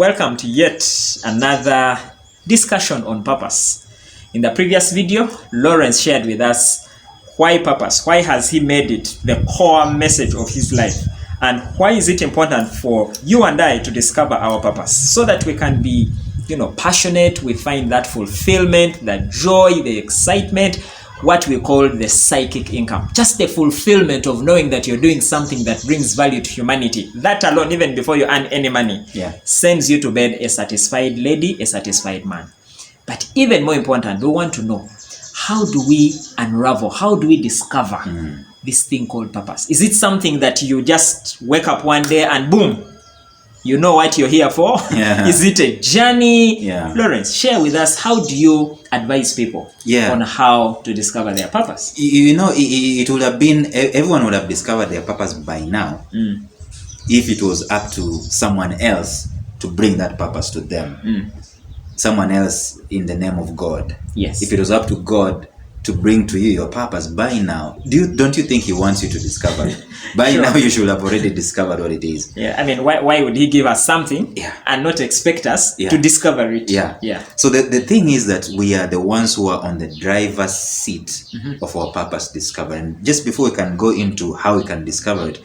Welcome to yet another discussion on purpose. In the previous video, Lawrence shared with us why purpose, why has he made it the core message of his life, and why is it important for you and I to discover our purpose so that we can be, passionate, we find that fulfillment, the joy, the excitement, what we call the psychic income. Just the fulfillment of knowing that you're doing something that brings value to humanity. That alone, even before you earn any money, sends you to bed a satisfied lady, a satisfied man. But even more important, we want to know, how do we unravel, how do we discover this thing called purpose? Is it something that you just wake up one day and boom, you know what you're here for? Is it a journey? Lawrence, share with us, how do you advise people on how to discover their purpose? It would have been, everyone would have discovered their purpose by now if it was up to someone else to bring that purpose to them. Someone else in the name of God. Yes. If it was up to God to bring to you your purpose by now, don't you think he wants you to discover it? By now you should have already discovered what it is. Why would he give us something and not expect us to discover it? So the thing is that we are the ones who are on the driver's seat of our purpose discovery. And just before we can go into how we can discover it,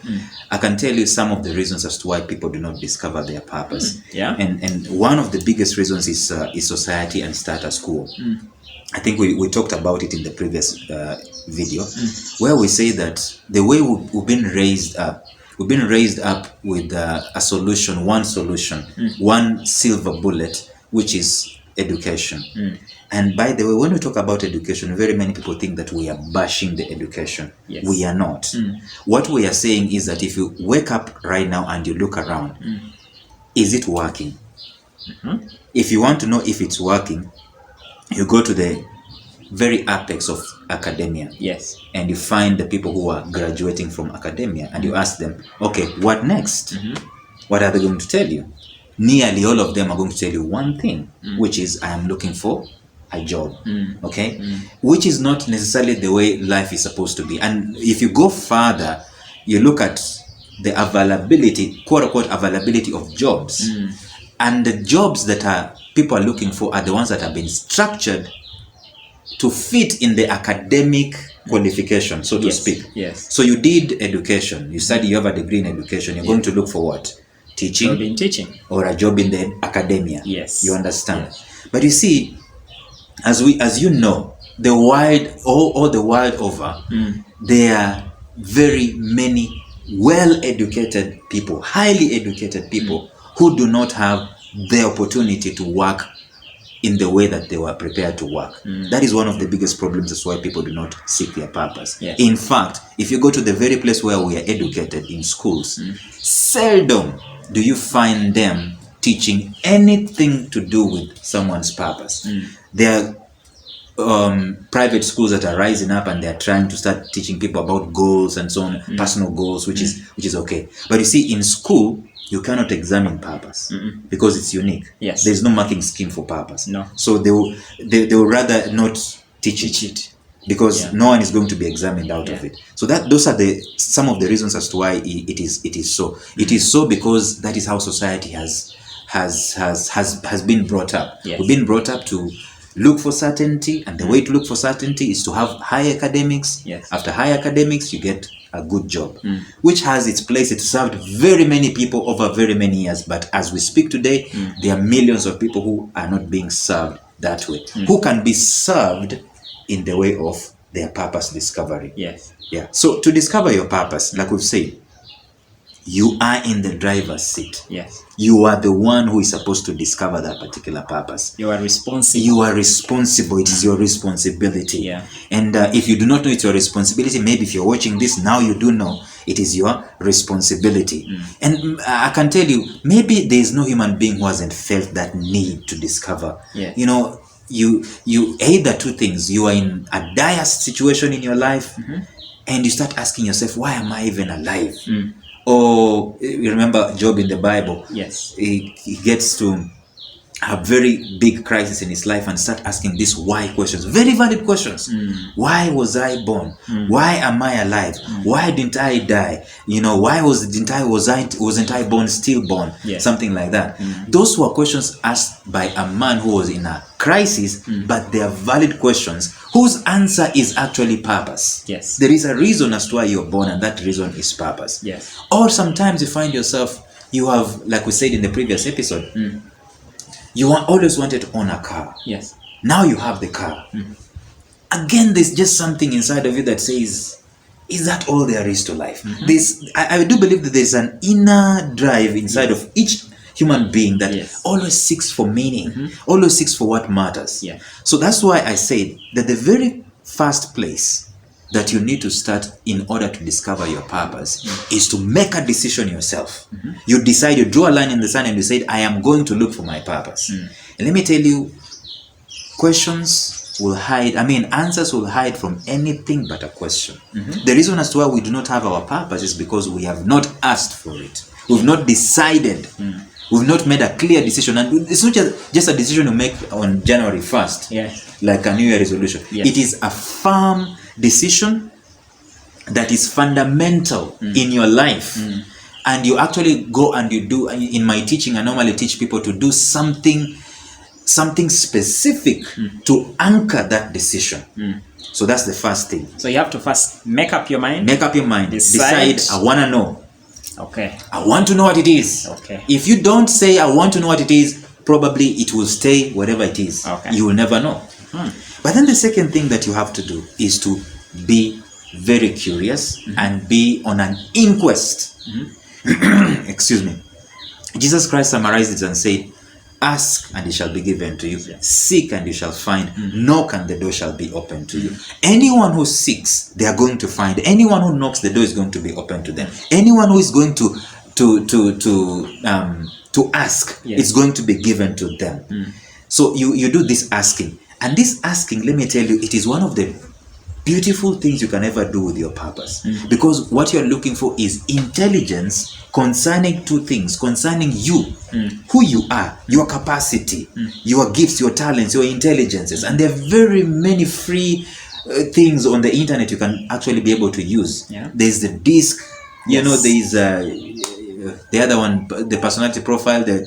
I can tell you some of the reasons as to why people do not discover their purpose. And one of the biggest reasons is society and status quo. I think we talked about it in the previous video, where we say that the way we've been raised up with a solution, one silver bullet, which is education. And by the way, when we talk about education, very many people think that we are bashing the education. We are not. What we are saying is that if you wake up right now and you look around, is it working? If you want to know if it's working, you go to the very apex of academia, and you find the people who are graduating from academia, and you ask them, okay, what next? What are they going to tell you? Nearly all of them are going to tell you one thing, which is, I am looking for a job. Which is not necessarily the way life is supposed to be. And if you go further, you look at the availability, quote unquote availability of jobs, and the jobs that people are looking for are the ones that have been structured to fit in the academic qualification, so to speak. So you did education, you study, you have a degree in education, you're going to look for what? Teaching? Job in teaching. Or a job in the academia. You understand? But you see, as you know, all the world over, there are very many well-educated people, highly educated people, who do not have the opportunity to work in the way that they were prepared to work. That is one of the biggest problems. That's why people do not seek their purpose. In fact, if you go to the very place where we are educated in schools, seldom do you find them teaching anything to do with someone's purpose. There are private schools that are rising up and they're trying to start teaching people about goals and so on, personal goals, which is okay. But you see, in school, you cannot examine purpose because it's unique. There's no marking scheme for purpose. So they will rather not teach it because no one is going to be examined out of it. So those are some of the reasons as to why it is so. It is so because that is how society has been brought up. We've been brought up to look for certainty, and the way to look for certainty is to have high academics. After high academics, you get a good job, which has its place. It served very many people over very many years, but as we speak today, there are millions of people who are not being served that way, who can be served in the way of their purpose discovery. So to discover your purpose, like we've said, you are in the driver's seat. You are the one who is supposed to discover that particular purpose. You are responsible. It is your responsibility. And if you do not know it's your responsibility, maybe if you're watching this now, you do know it is your responsibility. And I can tell you, maybe there is no human being who hasn't felt that need to discover. You either two things. You are in a dire situation in your life, and you start asking yourself, why am I even alive? Or you remember Job in the Bible. He gets to a very big crisis in his life and start asking these why questions, very valid questions. Why was I born? Why am I alive? Why didn't I die? Why wasn't I born stillborn? Something like that. Those were questions asked by a man who was in a crisis, but they are valid questions whose answer is actually purpose. Yes. There is a reason as to why you're born, and that reason is purpose. Yes. Or sometimes you find yourself, you have, like we said in the previous episode, you always wanted to own a car. Yes. Now you have the car. Again, there's just something inside of you that says, is that all there is to life? I do believe that there's an inner drive inside of each human being that always seeks for meaning, always seeks for what matters. So that's why I said that the very first place that you need to start in order to discover your purpose is to make a decision yourself. You decide, you draw a line in the sand and you say, I am going to look for my purpose. And let me tell you, answers will hide from anything but a question. The reason as to why we do not have our purpose is because we have not asked for it. We've not decided. We've not made a clear decision. And it's not just a decision you make on January 1st, like a New Year resolution. It is a firm decision that is fundamental in your life. And you actually go and you do, in my teaching, I normally teach people to do something specific to anchor that decision. So that's the first thing. So you have to first make up your mind. Decide, I want to know. Okay. I want to know what it is. Okay. If you don't say, I want to know what it is, probably it will stay wherever it is. Okay. You will never know. But then the second thing that you have to do is to be very curious and be on an inquest. Excuse me. Jesus Christ summarized it and said, ask and it shall be given to you. Seek and you shall find. Knock and the door shall be open to you. Anyone who seeks, they are going to find. Anyone who knocks, the door is going to be open to them. Anyone who is going to ask, it's going to be given to them. So you do this asking. And this asking, let me tell you, it is one of the beautiful things you can ever do with your purpose. Because what you're looking for is intelligence concerning two things, concerning you, who you are, your capacity, your gifts, your talents, your intelligences. And there are very many free things on the internet you can actually be able to use. There's the disc, there's the other one, the personality profile, they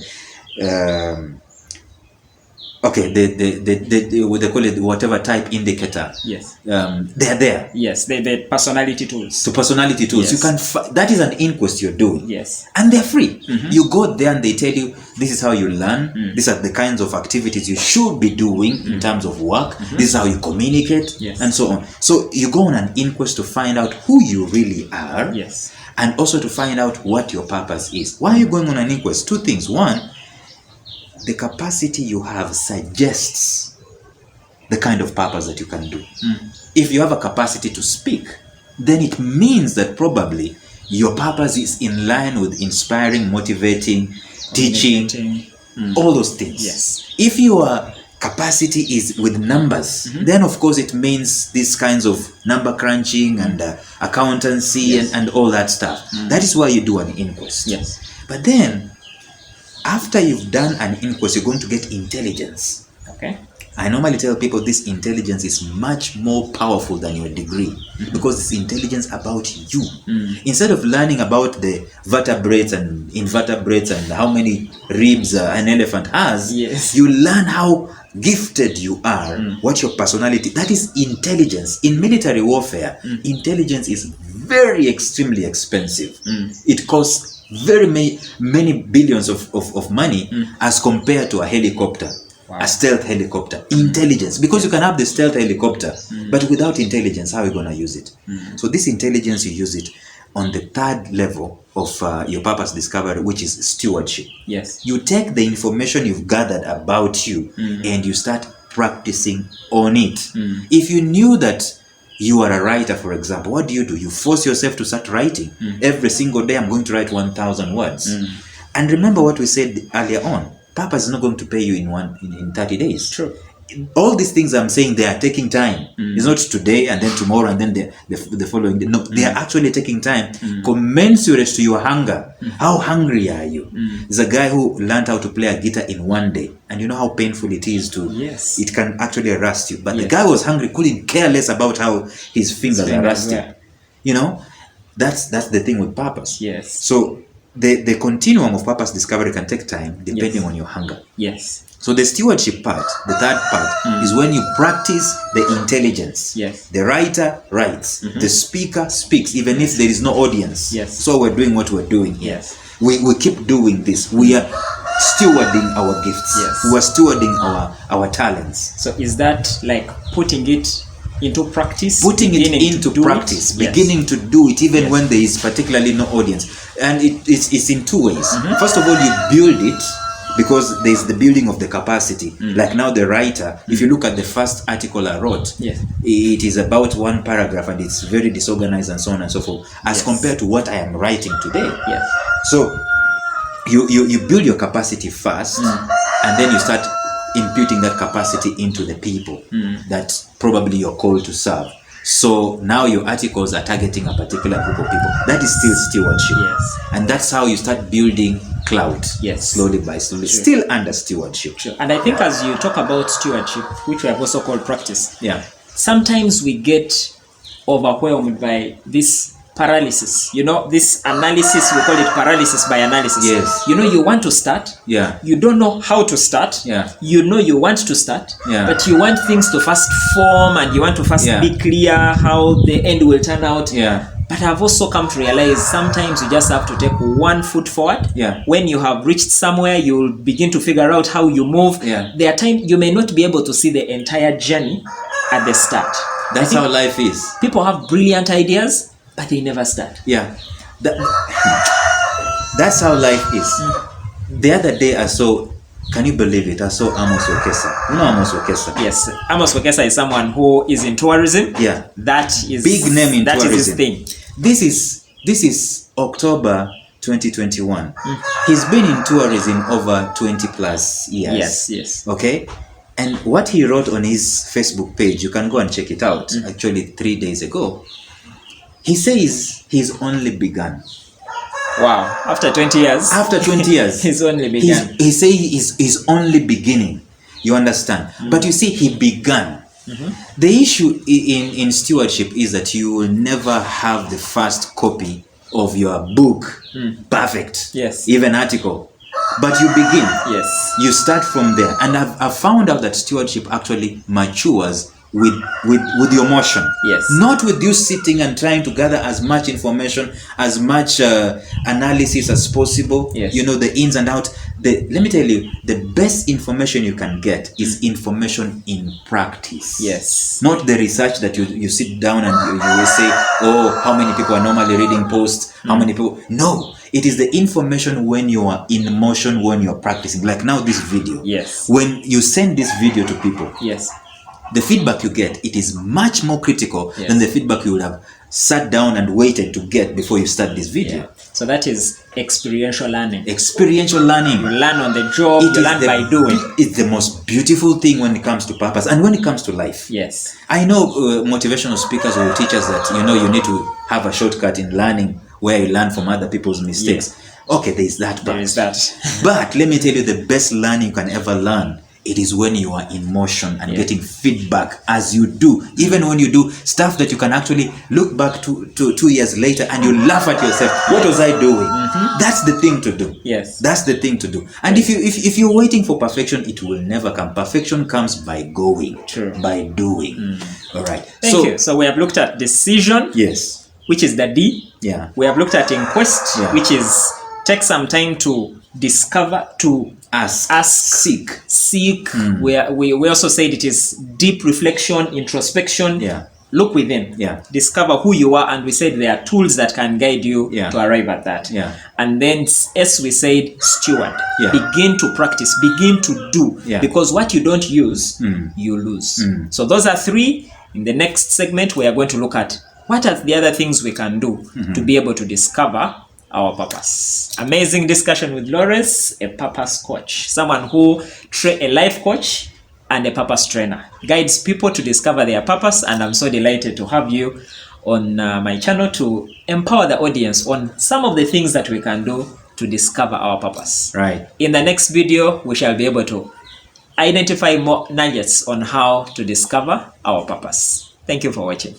call it whatever type indicator. They're there. The personality tools. So personality tools. You can that is an inquest you're doing. And they're free. You go there and they tell you this is how you learn. These are the kinds of activities you should be doing in terms of work. This is how you communicate, and so on. So you go on an inquest to find out who you really are, and also to find out what your purpose is. Why are you going on an inquest? Two things. One, the capacity you have suggests the kind of purpose that you can do. If you have a capacity to speak, then it means that probably your purpose is in line with inspiring, motivating, teaching, all those things. If your capacity is with numbers, then of course it means these kinds of number crunching and accountancy and all that stuff. That is why you do an inquest. But then, after you've done an inquest, you're going to get intelligence. I normally tell people this intelligence is much more powerful than your degree because it's intelligence about you. Instead of learning about the vertebrates and invertebrates and how many ribs an elephant has, you learn how gifted you are, what your personality, that is intelligence. In military warfare, intelligence is very extremely expensive. It costs very many billions of money as compared to a helicopter, a stealth helicopter. Intelligence, because you can have the stealth helicopter, but without intelligence, how are you going to use it? So this intelligence, you use it on the third level of your purpose discovery, which is stewardship. You take the information you've gathered about you and you start practicing on it. If you knew that you are a writer, for example, what do? You force yourself to start writing. Every single day I'm going to write 1,000 words. And remember what we said earlier on, purpose is not going to pay you in 30 days. all these things I'm saying, they are taking time. It's not today and then tomorrow and then the following day. No, they are actually taking time commensurate to your hunger. How hungry are you? There's a guy who learned how to play a guitar in one day, and you know how painful it is to. Yes. It can actually rust you. But the guy was hungry, couldn't care less about how his fingers are rusting. You know, that's the thing with purpose. Yes. So the continuum of purpose discovery can take time depending on your hunger. Yes. So the stewardship part, the third part, is when you practice the intelligence. Yes. The writer writes, the speaker speaks, even if there is no audience. Yes. So we're doing what we're doing here. Yes. We keep doing this. We are stewarding our gifts. Yes. We are stewarding our talents. So is that like putting it into practice? Putting it into practice, beginning to do it even when there is particularly no audience. And it's in two ways. First of all, you build it, because there's the building of the capacity. Like now the writer, if you look at the first article I wrote, it is about one paragraph and it's very disorganized and so on and so forth, as compared to what I am writing today. So you build your capacity first, and then you start imputing that capacity into the people that probably you're called to serve. So now your articles are targeting a particular group of people. That is still stewardship. And that's how you start building clout, slowly by slowly, still under stewardship. And I think as you talk about stewardship, which we have also called practice, sometimes we get overwhelmed by this paralysis. You know, this analysis, we call it paralysis by analysis. You know, you want to start, you don't know how to start, you know you want to start, but you want things to first form, and you want to first be clear how the end will turn out. But I've also come to realize sometimes you just have to take one foot forward. When you have reached somewhere, you'll begin to figure out how you move. There are times you may not be able to see the entire journey at the start. That's how life is. People have brilliant ideas, but they never start. That's how life is. The other day I saw, can you believe it? I saw Amos Wekesa. You know Amos Wekesa? Yes. Amos Wekesa is someone who is in tourism. That is big name in tourism. That is his thing. This is October 2021. He's been in tourism over 20 plus years. Okay? And what he wrote on his Facebook page, you can go and check it out, actually 3 days ago. He says he's only begun. Wow. After 20 years? After 20 years. He's only begun. He says he's only beginning. You understand? But you see, he began. The issue in stewardship is that you will never have the first copy of your book perfect. Even article. But you begin. You start from there. And I've found out that stewardship actually matures with your motion, not with you sitting and trying to gather as much information, as much analysis as possible. You know, the ins and outs. Let me tell you, the best information you can get is information in practice. Not the research that you sit down and you will say, oh, how many people are normally reading posts, how many people. No, it is the information when you are in motion, when you're practicing. Like now this video, when you send this video to people, the feedback you get, it is much more critical than the feedback you would have sat down and waited to get before you start this video. So that is experiential learning. Experiential learning. You learn on the job, you learn by doing. It's the most beautiful thing when it comes to purpose and when it comes to life. I know motivational speakers will teach us that, you know, you need to have a shortcut in learning where you learn from other people's mistakes. Okay, there is that part. There is that. But let me tell you, the best learning you can ever learn, it is when you are in motion and getting feedback as you do. Even when you do stuff that you can actually look back to 2 years later and you laugh at yourself. What was I doing? That's the thing to do. That's the thing to do. And if you're waiting for perfection, it will never come. Perfection comes by going, by doing. All right. Thank you. So we have looked at decision, which is the D. We have looked at inquest, which is take some time to discover, to ask, seek. We also said it is deep reflection, introspection. Look within, discover who you are, and we said there are tools that can guide you to arrive at that. And then S, we said steward. Begin to practice, begin to do, because what you don't use, you lose. So those are three. In the next segment, we are going to look at what are the other things we can do to be able to discover our purpose. Amazing discussion with Lawrence, a purpose coach, someone who a life coach and a purpose trainer. Guides people to discover their purpose, and I'm so delighted to have you on my channel to empower the audience on some of the things that we can do to discover our purpose. Right. In the next video, we shall be able to identify more nuggets on how to discover our purpose. Thank you for watching.